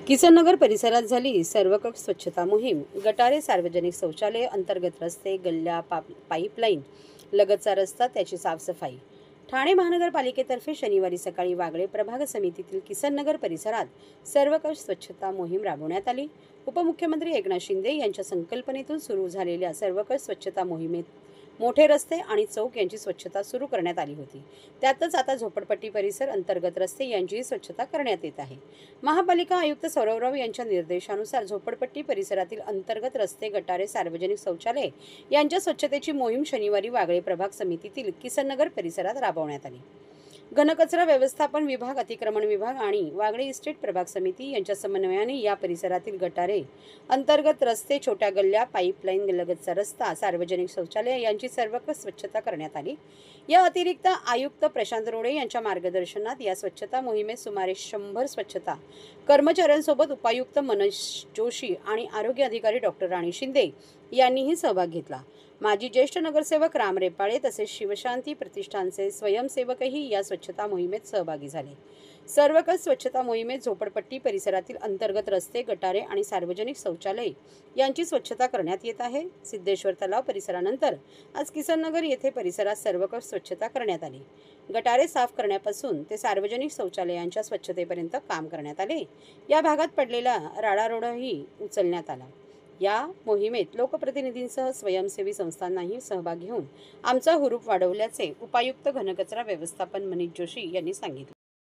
किसननगर परिसरात झाली सर्वकष स्वच्छता मोहीम। गटारे, सार्वजनिक शौचालय, अंतर्गत रस्ते, गल्ल्या, पाईपलाईन लगतचा रस्ता, त्याची साफसफाई। ठाणे महानगरपालिकेतर्फे शनिवारी सकाळी वागळे प्रभाग समितीतील किसननगर परिसरात सर्वकष स्वच्छता मोहीम राबवण्यात आली। उपमुख्यमंत्री एकनाथ शिंदे यांच्या संकल्पनेतून सुरू झालेल्या सर्वकष स्वच्छता मोहिमेत मोठे रस्ते आणि चौक यांची स्वच्छता सुरू करण्यात आली होती। त्यातच आता झोपडपट्टी परिसर, अंतर्गत रस्ते यांचीही स्वच्छता करण्यात येत आहे। महापालिका आयुक्त सौरवराव यांच्या निर्देशानुसार झोपडपट्टी परिसरातील अंतर्गत रस्ते, गटारे, सार्वजनिक शौचालय यांच्या स्वच्छतेची मोहीम शनिवारी वागळे प्रभाग समितीतील किसननगर परिसरात राबवण्यात आली। घनकचरा व्यवस्थापन विभाग, अतिक्रमण विभाग आणि वागळे इस्टेट प्रभाग समिती यांच्या समन्वयाने या परिसरातील गटारे, अंतर्गत रस्ते, छोट्या गल्ल्या, पाईपलाईन लगतचा रस्ता, सार्वजनिक शौचालय यांची सर्वकष स्वच्छता करण्यात आली। या अतिरिक्त आयुक्त प्रशांत रोडे यांच्या मार्गदर्शनात या स्वच्छता मोहिमेत सुमारे 100 स्वच्छता कर्मचाऱ्यांसोबत उपायुक्त मनोज जोशी आणि आरोग्य अधिकारी डॉक्टर राणी शिंदे यांनीही सहभाग घेतला। माजी ज्येष्ठ नगरसेवक राम रेपाळे तसेच शिवशांती प्रतिष्ठानचे स्वयंसेवकही या स्वच्छता मोहिमेत सहभागी झाले। सर्वकष स्वच्छता मोहिमेत झोपडपट्टी परिसरातील अंतर्गत रस्ते, गटारे आणि सार्वजनिक शौचालय यांची स्वच्छता करण्यात येत आहे। सिद्धेश्वर तलाव परिसरानंतर आज किसननगर येथे परिसरात सर्वकष स्वच्छता करण्यात आली। गटारे साफ करण्यापासून ते सार्वजनिक शौचालयांच्या स्वच्छतेपर्यंत काम करण्यात आले। या भागात पडलेला राडारोडही उचलण्यात आला। या मोहिमेत लोकप्रतिनिधींसह स्वयंसेवी संस्थांनाही सहभाग घेऊन आमचा हुरूप वाढवल्याचे उपायुक्त घनकचरा व्यवस्थापन मनोज जोशी यांनी सांगितले।